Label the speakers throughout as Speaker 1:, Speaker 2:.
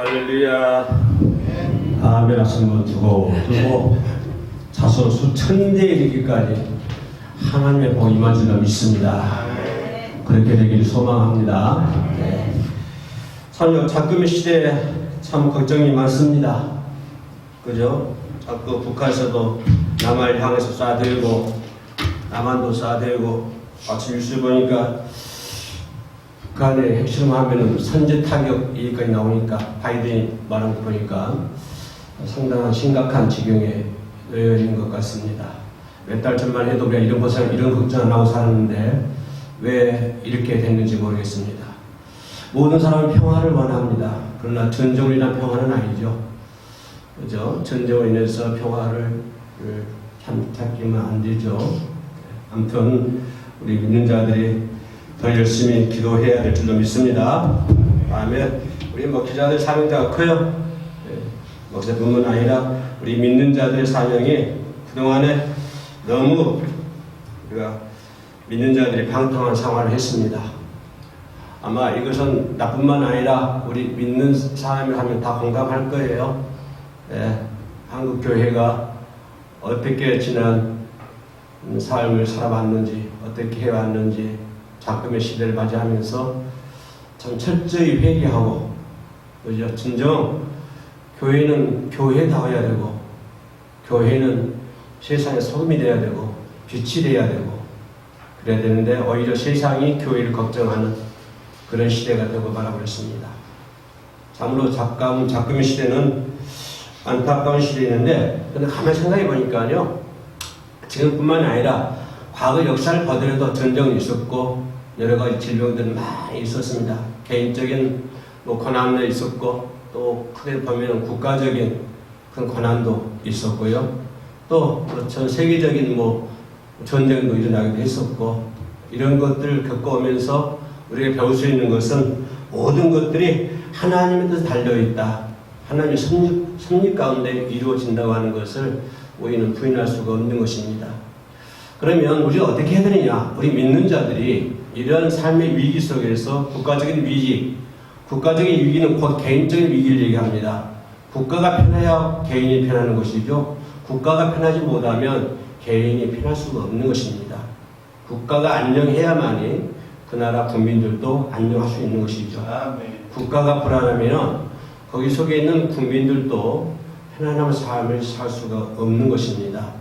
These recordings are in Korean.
Speaker 1: 할렐루야. 아멘 하시는 분 두고 자손 수천 대에 이르기까지 하나님의 복이 임한 줄로 믿습니다. 그렇게 되기를 소망합니다. 참 작금의 시대에 참 걱정이 많습니다. 그죠? 자꾸 북한에서도 남한을 향해서 쏴들고 남한도 쏴들고 아침 뉴스 보니까 북한의 핵실험하면은 선제 타격 얘기까지 나오니까 바이든이 말한 거 보니까 상당한 심각한 지경에 놓여 있는 것 같습니다. 몇 달 전만 해도 우리가 이런 걱정 안 하고 살았는데 왜 이렇게 됐는지 모르겠습니다. 모든 사람은 평화를 원합니다. 그러나 전쟁으로 인한 평화는 아니죠. 그죠? 전쟁으로 인해서 평화를 찾기만 안 되죠. 아무튼 우리 믿는 자들이 더 열심히 기도해야 될 줄로 믿습니다. 다음에 우리 목회자들 사명자가 커요. 목사뿐만 아니라 우리 믿는 자들의 사명이 그동안에 너무 우리가 믿는 자들이 방탕한 생활을 했습니다. 아마 이것은 나뿐만 아니라 우리 믿는 사람을 하면 다 공감할 거예요. 한국 교회가 어떻게 지난 삶을 살아왔는지, 어떻게 해왔는지 작금의 시대를 맞이하면서 참 철저히 회개하고, 그죠? 진정 교회는 교회다워야 되고, 교회는 세상의 소금이 돼야 되고, 빛이 돼야 되고, 그래야 되는데 오히려 세상이 교회를 걱정하는 그런 시대가 되고 말아버렸습니다. 참으로 작금의 시대는 안타까운 시대였는데, 근데 가만히 생각해 보니까요, 지금뿐만 아니라 과거 역사를 보더라도 전쟁이 있었고 여러 가지 질병들은 많이 있었습니다. 개인적인 고난도 있었고 또 크게 보면 국가적인 그런 고난도 있었고요. 또 전 세계적인 전쟁도 일어나기도 했었고, 이런 것들을 겪어오면서 우리가 배울 수 있는 것은 모든 것들이 하나님의 뜻에 달려있다. 하나님의 섭리 가운데 이루어진다고 하는 것을 우리는 부인할 수가 없는 것입니다. 그러면 우리가 어떻게 해야 되느냐? 우리 믿는 자들이 이런 삶의 위기 속에서 국가적인 위기는 곧 개인적인 위기를 얘기합니다. 국가가 편해야 개인이 편하는 것이죠. 국가가 편하지 못하면 개인이 편할 수가 없는 것입니다. 국가가 안녕해야만이 그 나라 국민들도 안녕할 수 있는 것이죠. 국가가 불안하면 거기 속에 있는 국민들도 편안한 삶을 살 수가 없는 것입니다.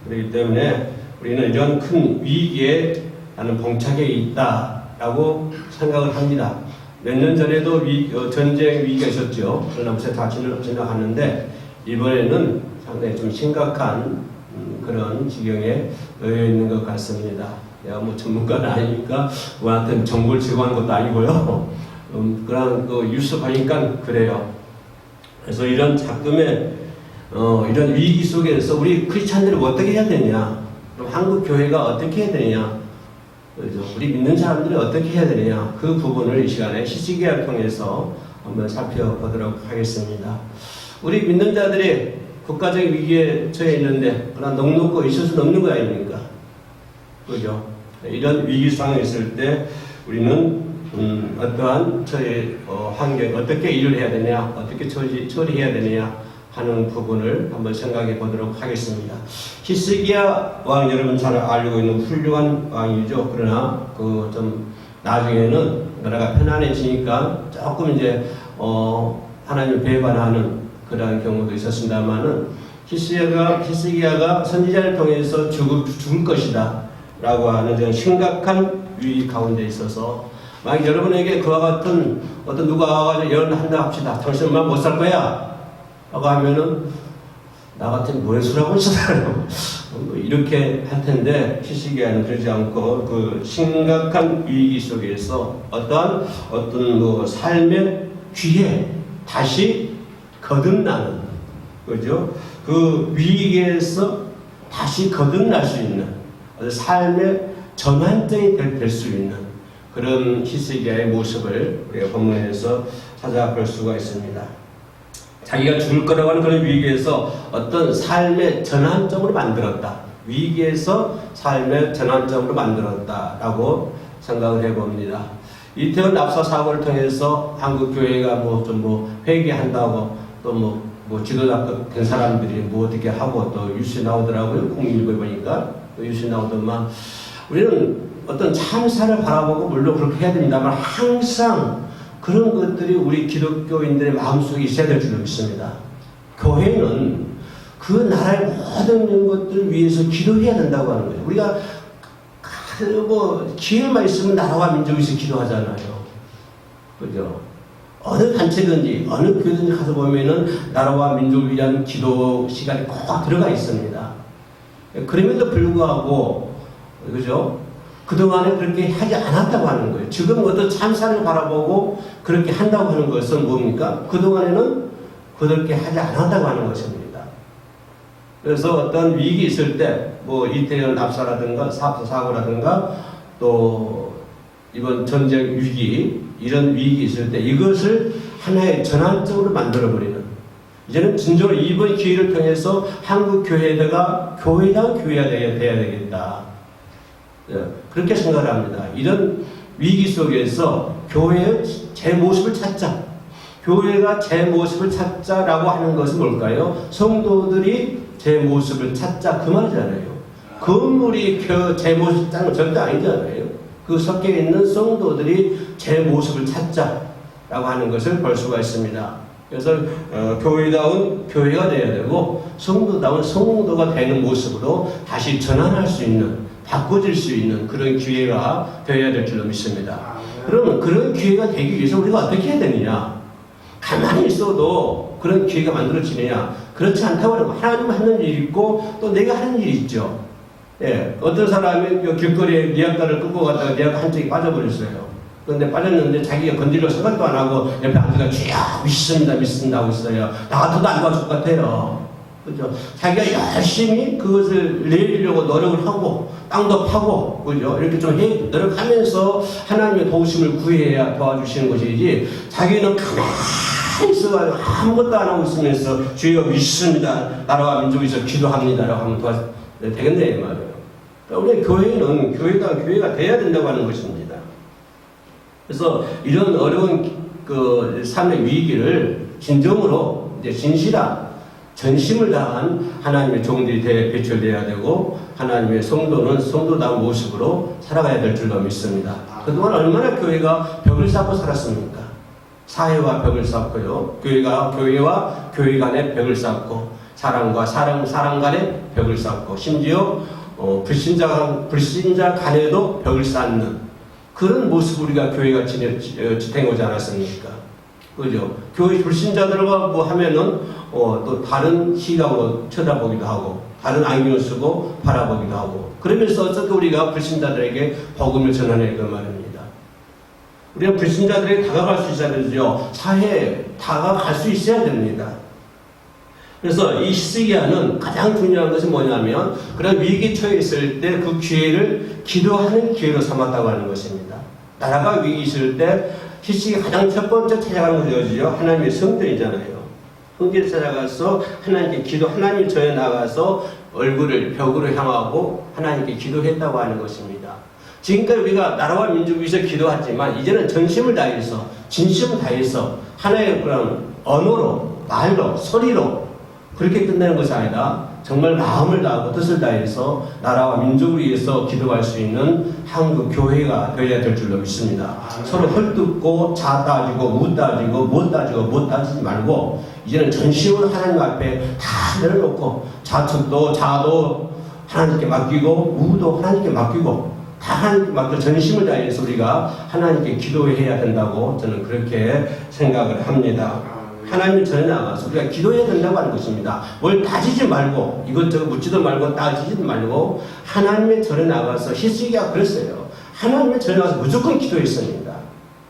Speaker 1: 그렇기 때문에 우리는 이런 큰 위기에 나는 봉착해 있다라고 생각을 합니다. 몇 년 전에도 전쟁 위기가 있었죠. 그러나 무슨 다 지나갔는데 이번에는 상당히 좀 심각한 그런 지경에 놓여 있는 것 같습니다. 내가 전문가는 아니니까 우리한테 정보를 제공하는 것도 아니고요. 그런 뉴스 보니까 그래요. 그래서 이런 작금의 이런 위기 속에서 우리 크리스찬들이 어떻게 해야 되냐? 그럼 한국 교회가 어떻게 해야 되냐? 그렇죠? 우리 믿는 사람들이 어떻게 해야 되느냐? 그 부분을 이 시간에 히스기야를 통해서 한번 살펴보도록 하겠습니다. 우리 믿는 자들이 국가적인 위기에 처해 있는데 그러나 넉넉고 있을 수는 없는 거 아닙니까? 그죠? 이런 위기 상황에 있을 때 우리는 어떠한 저의 환경, 어떻게 일을 해야 되냐, 어떻게 처리해야 되느냐 하는 부분을 한번 생각해 보도록 하겠습니다. 히스기야 왕 여러분 잘 알고 있는 훌륭한 왕이죠. 그러나 좀 나중에는 나라가 편안해지니까 조금 이제 하나님을 배반하는 그러한 경우도 있었습니다만은 히스기야가 선지자를 통해서 죽을 것이다 라고 하는 그런 심각한 위기 가운데 있어서 만약 여러분에게 그와 같은 누가 와가지고 예언한다 합시다. 당신만 못 살 거야 라고 하면은 나 같은 뭔 소리하고 있었어요. 이렇게 할 텐데 히스기야는 그러지 않고 그 심각한 위기 속에서 어떤 삶의 기회 다시 거듭나는 그죠? 그 위기에서 다시 거듭날 수 있는 삶의 전환점이 될 수 있는 그런 히스기야의 모습을 우리가 본문에서 찾아볼 수가 있습니다. 자기가 죽을 거라고 하는 그런 위기에서 어떤 삶의 전환점으로 만들었다. 위기에서 삶의 전환점으로 만들었다라고 생각을 해봅니다. 이태원 납사 사고를 통해서 한국 교회가 회개한다고 또 지도자 된 사람들이 어떻게 하고 또 뉴스 나오더라고요. 공일보에 보니까 또 뉴스 나오더만 우리는 어떤 참사를 바라보고 물론 그렇게 해야 됩니다만 항상 그런 것들이 우리 기독교인들의 마음속에 있어야 될 줄 믿습니다. 교회는 그 나라의 모든 것들을 위해서 기도해야 된다고 하는 거예요. 우리가 기회만 있으면 나라와 민족을 위해서 기도하잖아요. 그죠? 어느 단체든지 어느 교회든지 가서 보면은 나라와 민족을 위한 기도 시간이 꼭 들어가 있습니다. 그럼에도 불구하고 그죠? 그동안에 그렇게 하지 않았다고 하는 거예요. 지금 어떤 참사를 바라보고 그렇게 한다고 하는 것은 뭡니까? 그동안에는 그렇게 하지 않았다고 하는 것입니다. 그래서 어떤 위기 있을 때 이태원 납사라든가 사고라든가 또 이번 전쟁 위기 이런 위기 있을 때 이것을 하나의 전환적으로 만들어버리는 이제는 진정으로 이번 기회를 통해서 한국 교회가 교회다운 교회가 돼야 되겠다. 그렇게 생각을 합니다. 이런 위기 속에서 교회의 제 모습을 찾자. 교회가 제 모습을 찾자라고 하는 것은 뭘까요? 성도들이 제 모습을 찾자 그 말이잖아요. 건물이 제 모습을 찾는 건 절대 아니잖아요. 그 섞여 있는 성도들이 제 모습을 찾자라고 하는 것을 볼 수가 있습니다. 그래서 교회다운 교회가 되어야 되고 성도다운 성도가 되는 모습으로 다시 전환할 수 있는 바꿔질 수 있는 그런 기회가 되어야 될 줄로 믿습니다. 그러면 그런 기회가 되기 위해서 우리가 어떻게 해야 되느냐? 가만히 있어도 그런 기회가 만들어지느냐? 그렇지 않다고 하는 거. 하나님 하는 일이 있고 또 내가 하는 일이 있죠. 예, 어떤 사람이 길거리에 니아가를 끌고 가다가 니아가 한쪽이 빠져버렸어요. 그런데 빠졌는데 자기가 건드려 생각도 안 하고 옆에 앉아가 주여 믿습니다 하고 있어요. 나 같아도 안 도와줄 것 같아요. 그죠? 자기가 열심히 그것을 내리려고 노력을 하고 땅도 파고 그죠? 이렇게 좀 노력하면서 하나님의 도우심을 구해야 도와주시는 것이지 자기는 가만히 있어가지고 아무것도 안 하고 있으면서 주여 믿습니다. 나라와 민족을 위해서 기도합니다라고 하면 되겠네 이 말이에요. 우리 교회는 교회가 돼야 된다고 하는 것입니다. 그래서 이런 어려운 그 삶의 위기를 진정으로 이제 진실한 전심을 다한 하나님의 종들이 배출되어야 되고 하나님의 성도는 성도다운 모습으로 살아가야 될 줄로 믿습니다. 그동안 얼마나 교회가 벽을 쌓고 살았습니까? 사회와 벽을 쌓고요. 교회와 교회 간의 벽을 쌓고 사람과 사람 간의 벽을 쌓고 심지어 불신자 간에도 벽을 쌓는 그런 모습 우리가 교회가 지탱하지 않았습니까? 그죠? 교회 불신자들과 하면은 또 다른 시각으로 쳐다보기도 하고 다른 안경을 쓰고 바라보기도 하고 그러면서 어떻게 우리가 불신자들에게 복음을 전하는 그 말입니다. 우리가 불신자들에게 다가갈 수 있어야 되죠. 사회에 다가갈 수 있어야 됩니다. 그래서 이 히스기야는 가장 중요한 것이 뭐냐면 그런 위기 처해 있을 때 그 기회를 기도하는 기회로 삼았다고 하는 것입니다. 나라가 위기 있을 때 히스기야가 가장 첫 번째 찾아가는 것이죠. 하나님의 성전이잖아요. 성전에 찾아가서 하나님께 하나님 전에 나가서 얼굴을 벽으로 향하고 하나님께 기도했다고 하는 것입니다. 지금까지 우리가 나라와 민족을 위해서 기도했지만 이제는 전심을 다해서 진심을 다해서 하나의 그런 언어로 말로 소리로 그렇게 끝내는 것이 아니라 정말 마음을 다하고 뜻을 다해서 나라와 민족을 위해서 기도할 수 있는 한국 교회가 되어야 될 줄로 믿습니다. 서로 헐뜯고 자 따지고 무 따지고 못 따지고 못 따지지 말고 이제는 전심으로 하나님 앞에 다 내려놓고 자도 하나님께 맡기고 무도 하나님께 맡기고 다 하나님께 맡겨 전심을 다해서 우리가 하나님께 기도해야 된다고 저는 그렇게 생각을 합니다. 하나님 전에 나가서 우리가 기도해야 된다고 하는 것입니다. 뭘 따지지 말고 이것저것 묻지도 말고 따지지도 말고 하나님의 전에 나가서 히스기야가 그랬어요. 하나님의 전에 나가서 무조건 기도했습니다.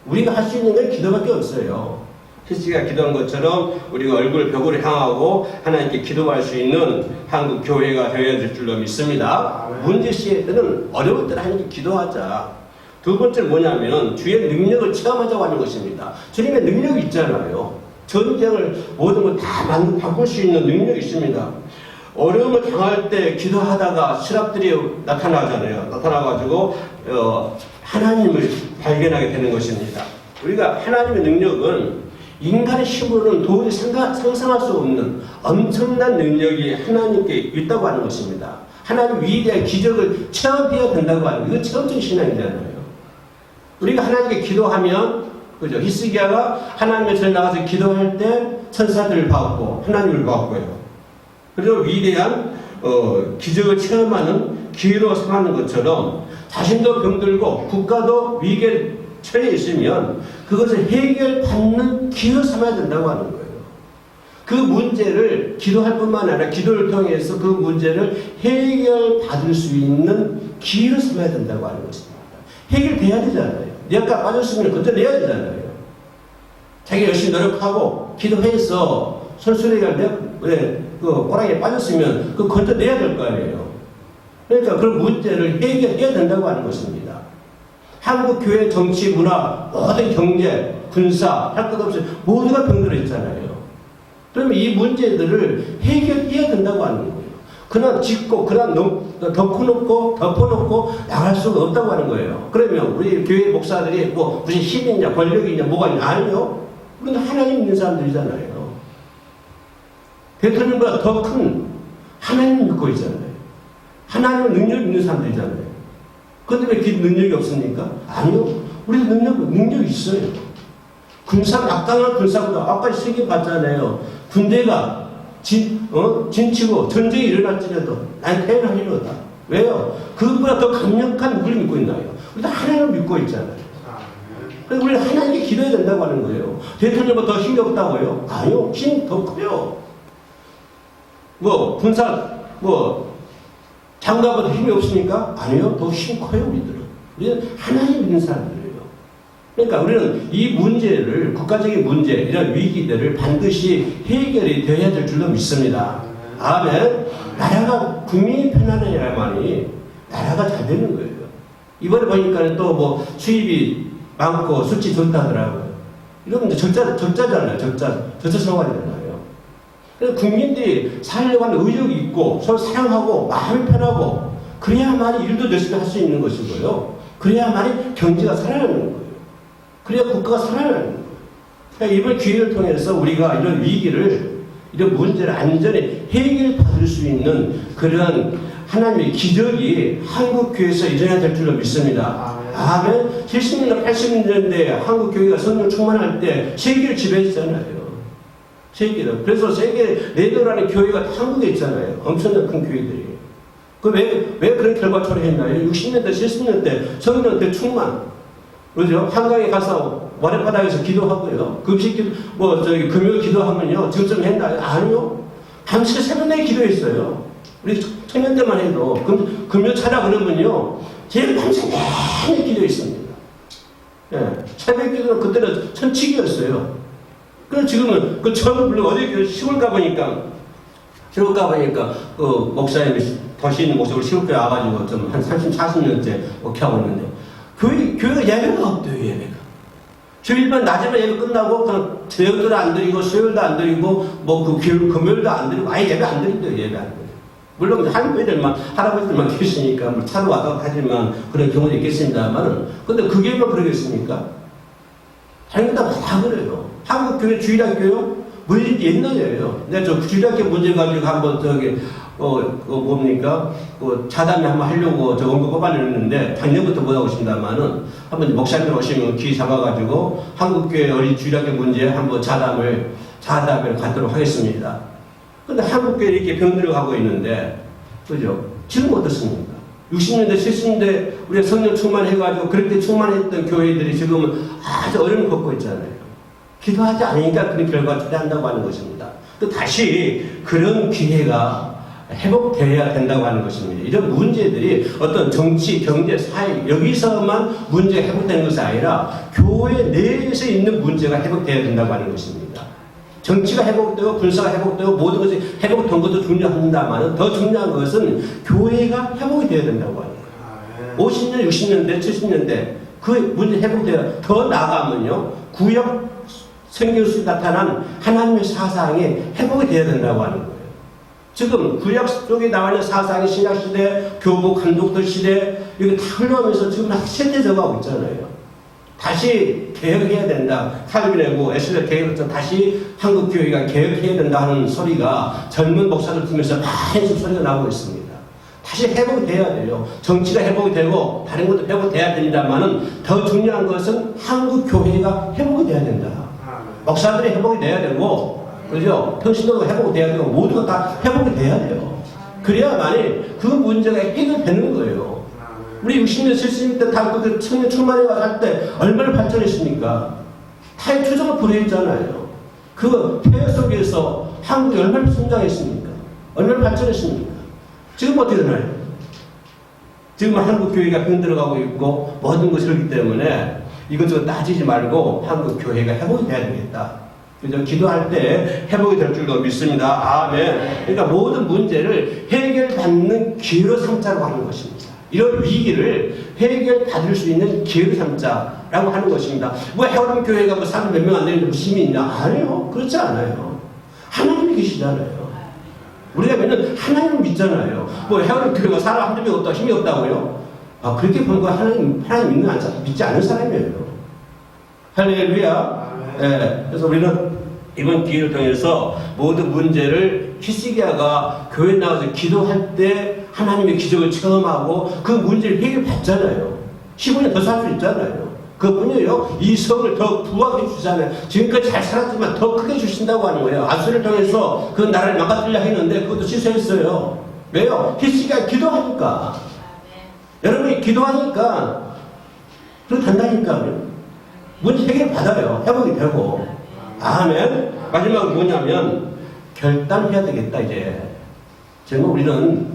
Speaker 1: 우리가 할 수 있는 건 기도밖에 없어요. 히스기야가 기도한 것처럼 우리가 얼굴을 벽으로 향하고 하나님께 기도할 수 있는 한국 교회가 되어야 될 줄로 믿습니다. 문제 시에는 어려울 때는 하나님께 기도하자. 두 번째 뭐냐면 주의 능력을 체험하자고 하는 것입니다. 주님의 능력이 있잖아요. 전쟁을 모든 걸 다 바꿀 수 있는 능력이 있습니다. 어려움을 당할 때 기도하다가 스랍들이 나타나잖아요. 나타나가지고 하나님을 발견하게 되는 것입니다. 우리가 하나님의 능력은 인간의 힘으로는 도저히 상상할 수 없는 엄청난 능력이 하나님께 있다고 하는 것입니다. 하나님 위대한 기적을 체험해야 된다고 하는 거. 이건 체험적 신앙이잖아요. 우리가 하나님께 기도하면, 그죠? 히스기야가 하나님의 전에 나가서 기도할 때 천사들을 봤고 하나님을 봤고요. 그리고 위대한 기적을 체험하는 기회로 삼는 것처럼 자신도 병들고 국가도 위기에 처해 있으면 그것을 해결받는 기회로 삼아야 된다고 하는 거예요. 그 문제를 기도할 뿐만 아니라 기도를 통해서 그 문제를 해결받을 수 있는 기회로 삼아야 된다고 하는 것입니다. 해결돼야 되잖아요. 내가 빠졌으면 건져내야 되잖아요. 자기 열심히 노력하고 기도해서 솔솔이가 그 꼬랑이에 빠졌으면 그 건져내야 될 거 아니에요. 그러니까 그런 문제를 해결해야 된다고 하는 것입니다. 한국 교회 정치, 문화, 모든 경제, 군사 할 것 없이 모두가 병들어 있잖아요. 그러면 이 문제들을 해결해야 된다고 하는 거예요. 그냥 짚고 그냥 덮어놓고 나갈 수가 없다고 하는 거예요. 그러면 우리 교회 목사들이 뭐 무슨 힘이 있냐 권력이 있냐 뭐가 있냐 아니요. 우리는 하나님 있는 사람들이잖아요. 대통령보다 더 큰 하나님 믿고 있잖아요. 하나님의 능력 있는 사람들이잖아요. 그런데 왜 능력이 없습니까? 아니요. 우리도 능력이 있어요. 막강한 군사보다 아까 세계 봤잖아요. 군대가 진치고 전쟁이 일어날지라도 난 태어나리로다. 왜요? 그것보다 더 강력한 누구를 믿고 있나요? 우리도 하나님을 믿고 있잖아요. 그래서 우리는 하나님께 기도해야 된다고 하는 거예요. 대통령보다 더 힘이 없다고요? 아니요. 힘이 더 커요. 장관보다 힘이 없습니까? 아니요. 더 힘이 커요, 우리들은. 우리는 하나님 믿는 사람들이에요. 그러니까 우리는 이 문제를, 국가적인 문제, 이런 위기들을 반드시 해결이 되어야 될 줄로 믿습니다. 아멘. 나라가, 국민이 편안해야만이 나라가 잘 되는 거예요. 이번에 보니까 또 뭐 수입이 많고 수치 좋다더라고요. 이러면 적자잖아요. 적자 생활이잖아요. 그래서 국민들이 살려고 하는 의욕이 있고 서로 사랑하고 마음이 편하고 그래야만이 일도 열심히 할 수 있는 것이고요. 그래야만이 경제가 살아나는 거예요. 그래야 국가가 살아나는 거예요. 그러니까 이번 기회를 통해서 우리가 이런 위기를, 이런 문제를 안전히 해결받을 수 있는 그런 하나님의 기적이 한국교회에서 일어나야 될 줄로 믿습니다. 아멘. 70년대, 80년대 한국교회가 성령 충만할 때 세계를 지배했잖아요. 세계를. 그래서 세계 레더라는 교회가 한국에 있잖아요. 엄청난 큰 교회들이. 왜 그런 결과 초래했나요? 60년대, 70년대 성령대 충만. 그죠? 한강에 가서 모래바닥에서 기도하고요. 금식 기도, 금요 기도하면요. 증점 했나요? 아니요. 밤새 새벽에 기도했어요. 우리 청년때만 해도 금요 차라 그러면요. 제일 밤새 내내 기도했습니다. 예. 새벽 기도는 그때는 천칙이었어요. 그래서 지금은 물론 어디 시골 가보니까 목사님이 도시 있는 목사님 시골에 와가지고 좀 한 30, 40년째 목회하고 있는데 교회가 예배가 없대요. 예배가 주일만 낮에만 예배 끝나고 그냥 저녁도 안 드리고 수요일도 안 드리고 금요일도 안 드리고 아예 예배 안 드린대요. 예배 안 드려요. 물론 할아버지들만 계시니까 차로 왔다 갔다 하지만 그런 경우도 있겠습니다만은 근데 그게 뭐 그러겠습니까? 당연히 다 그래요. 한국교회 주일학교요? 문제 옛날이에요. 내가 저 주일학교 문제 가지고 한번 자담회 한번 하려고 저 원고 뽑아냈는데 작년부터 못하고 있습니다만은 한번 목사님 오시면 귀 잡아가지고 한국교회 어린 주일학교 문제 한번 자담을 갖도록 하겠습니다. 근데 한국교회 이렇게 병들어 가고 있는데, 그죠? 지금 어떻습니까? 60년대, 70년대 우리가 성령 충만해가지고 그렇게 충만했던 교회들이 지금은 아주 어려움을 겪고 있잖아요. 기도하지 않으니까 그런 결과가 초래한다고 하는 것입니다. 또 다시 그런 기회가 회복되어야 된다고 하는 것입니다. 이런 문제들이 어떤 정치, 경제, 사회 여기서만 문제가 회복되는 것이 아니라 교회 내에서 있는 문제가 회복되어야 된다고 하는 것입니다. 정치가 회복되고 군사가 회복되고 모든 것이 회복된 것도 중요합니다만 더 중요한 것은 교회가 회복이 되어야 된다고 하는 거예요. 50년, 60년대, 70년대 그 문제 회복되어 더 나아가면요. 구역 성경 속에 나타난 하나님의 사상이 회복이 되어야 된다고 하는 거예요. 지금 구약 속에 나와 있는 사상의 신약 시대, 교부 감독들 시대, 이거 다 흘러가면서 지금 다 세대져가고 있잖아요. 다시 개혁해야 된다. 칼빈하고 에슬레 개혁부터 다시 한국 교회가 개혁해야 된다 하는 소리가 젊은 목사들 통해서 계속 소리가 나오고 있습니다. 다시 회복이 돼야 돼요. 정치가 회복이 되고 다른 것도 회복돼야 됩니다만은 더 중요한 것은 한국 교회가 회복이 돼야 된다. 목사들이 회복이 돼야 되고, 그죠? 평신도가 회복이 돼야 되고, 모두가 다 회복이 돼야 돼요. 그래야만이 그 문제가 해결되는 거예요. 우리 60년, 70년 때 다 그 청년 출마해 가서 할 때 얼마나 발전했습니까? 타의 투정을 불허했잖아요. 그 폐허 속에서 한국이 얼마나 성장했습니까? 얼마나 발전했습니까? 지금 어떻게 되나요? 지금 한국 교회가 흔들어가고 있고 모든 것이 그렇기 때문에 이것저것 따지지 말고 한국 교회가 회복이 돼야 되겠다. 그죠? 기도할 때 회복이 될 줄로 믿습니다. 아멘. 그러니까 모든 문제를 해결받는 기회로 삼자라고 하는 것입니다. 이런 위기를 해결받을 수 있는 기회로 삼자라고 하는 것입니다. 뭐 해오름 교회가 뭐 사람 몇 명 안 되는데 뭐 힘이 있냐? 아니요. 그렇지 않아요. 하나님이 계시잖아요. 우리가 맨날 하나님을 믿잖아요. 뭐 해오름 교회가 사람 한두 명 없다, 힘이 없다고요? 아, 그렇게 본 거 하나님 믿지 않는 사람이에요. 할렐루야. 예. 그래서 우리는 이번 기회를 통해서 모든 문제를 히스기야가 교회 나와서 기도할 때 하나님의 기적을 체험하고 그 문제를 해결받잖아요. 15년 더 살 수 있잖아요. 그뿐이에요. 이 성을 더 부하게 주잖아요. 지금까지 잘 살았지만 더 크게 주신다고 하는 거예요. 아수를 통해서 그 나라를 망가뜨리려 했는데 그것도 취소했어요. 왜요? 히스기야가 기도하니까. 여러분이 기도하니까 그렇단다니까요. 문제 해결 받아요. 회복이 되고. 아멘. 마지막으로 뭐냐면 결단해야 되겠다 이제. 정말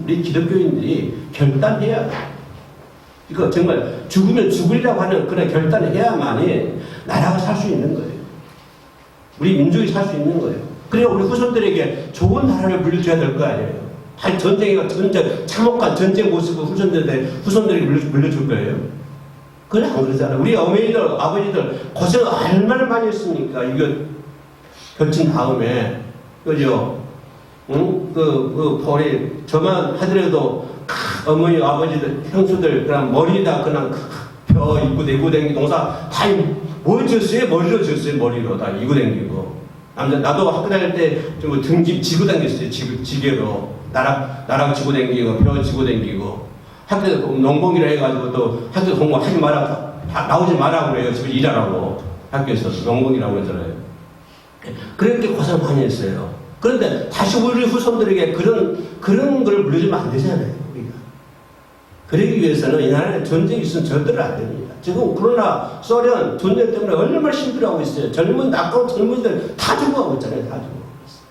Speaker 1: 우리 기독교인들이 결단해야 돼. 이거 정말 죽으면 죽으리라고 하는 그런 결단을 해야만이 나라가 살 수 있는 거예요. 우리 민족이 살 수 있는 거예요. 그리고 우리 후손들에게 좋은 나라를 물려줘야 될 거 아니에요. 한 전쟁이가 참혹한 전쟁 모습을 후손들에게 물려줄 거예요. 그래 안 그러잖아요. 우리 어머니들, 아버지들 고생 얼마나 많이 했습니까? 이거 결친 다음에 그죠? 응? 벌이 저만 하더라도 어머니, 아버지들, 형수들 그냥 머리다 그냥 벼 입고 내고 댕기 농사 다 뭘 지었어요? 머리로 지었어요. 머리로 다 이고 댕기고. 나도 학교 다닐 때 좀 등집 지고 댕겼어요. 지게로 나락 지고 댕기고 벼 지고 댕기고. 학교 농공이라 해가지고 또 학교 공부하지 마라, 나오지 마라 그래요. 집에 일하라고. 학교에서 농공이라고 그러잖아요. 그렇게 고생 많이 했어요. 그런데 다시 우리 후손들에게 그런 걸 물려주면 안 되잖아요. 우리가. 그러기 위해서는 이 나라에 전쟁이 있으면 절대로 안 됩니다. 지금 우크라이나, 소련 전쟁 때문에 얼마나 힘들어하고 있어요. 아까운 젊은이들 다 죽어가고 있잖아요. 다 죽어가고 있어요.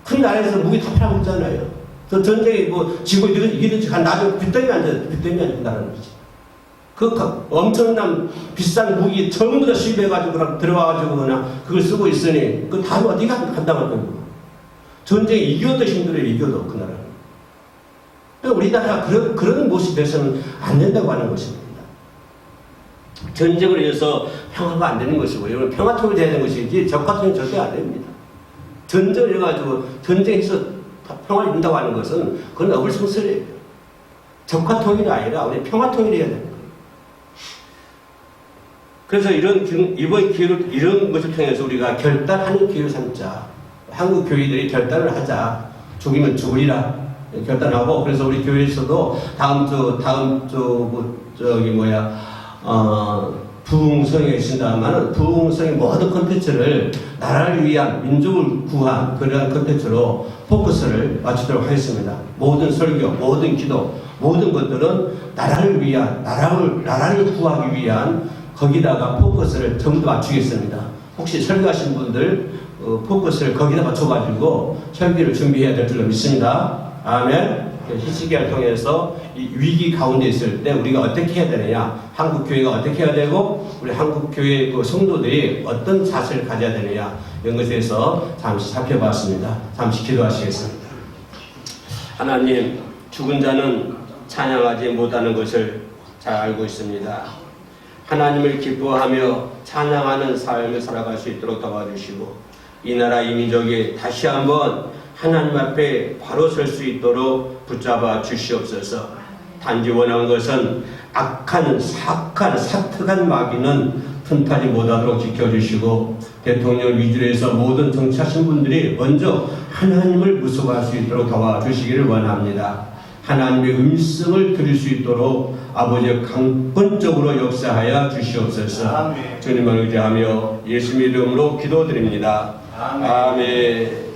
Speaker 1: 큰 나라에서 무기 다 팔고 있잖아요. 그 전쟁이 뭐 지고 이기든지 나중에 빚더미 안 돼. 빚더미 안 된다는 거지. 그 엄청난 비싼 무기 전부 다 수입해가지고 그냥 들어와가지고 그냥 그걸 쓰고 있으니 그 다 어디가 감당할 거고. 전쟁에 이겨도 힘들어요. 이겨도 그 나라는. 그러니까 우리나라가 그런 모습이 돼서는 안 된다고 하는 것입니다. 전쟁을 위해서 평화가 안 되는 것이고 이건 평화통일이 되는 것이지 적화통일이 절대 안 됩니다. 전쟁을 해가지고 전쟁에서 평화를 이룬다고 하는 것은 그건 어불성설이에요. 적화통일이 아니라 우리 평화통일이 해야 됩니다. 그래서 이번 기회를, 이런 것을 통해서 우리가 결단하는 기회를 삼자. 한국 교회들이 결단을 하자. 죽이면 죽으리라. 결단하고, 그래서 우리 교회에서도 부흥성에 계신다면은 부흥성의 모든 콘텐츠를 나라를 위한, 민족을 구한 그러한 콘텐츠로 포커스를 맞추도록 하겠습니다. 모든 설교, 모든 기도, 모든 것들은 나라를 위한, 나라를 구하기 위한 거기다가 포커스를 전부 맞추겠습니다. 혹시 설교하신 분들 포커스를 거기다 맞춰가지고 설교를 준비해야 될 줄로 믿습니다. 아멘. 히스기야를 통해서 이 위기 가운데 있을 때 우리가 어떻게 해야 되느냐, 한국 교회가 어떻게 해야 되고 우리 한국 교회 그 성도들이 어떤 자세를 가져야 되느냐 이런 것에 대해서 잠시 살펴봤습니다. 잠시 기도하시겠습니다. 하나님, 죽은 자는 찬양하지 못하는 것을 잘 알고 있습니다. 하나님을 기뻐하며 찬양하는 삶을 살아갈 수 있도록 도와주시고 이 나라 이 민족이 다시 한번 하나님 앞에 바로 설 수 있도록 붙잡아 주시옵소서. 단지 원하는 것은 악한 사악한 사특한 마귀는 틈타지 못하도록 지켜주시고, 대통령을 위주로 해서 모든 정치하신 분들이 먼저 하나님을 무서워할 수 있도록 도와주시기를 원합니다. 하나님의 음성을 들을 수 있도록 아버지 강권적으로 역사하여 주시옵소서.
Speaker 2: 아멘.
Speaker 1: 주님을 의지하며 예수님 이름으로 기도드립니다.
Speaker 2: 아멘.
Speaker 1: 아멘.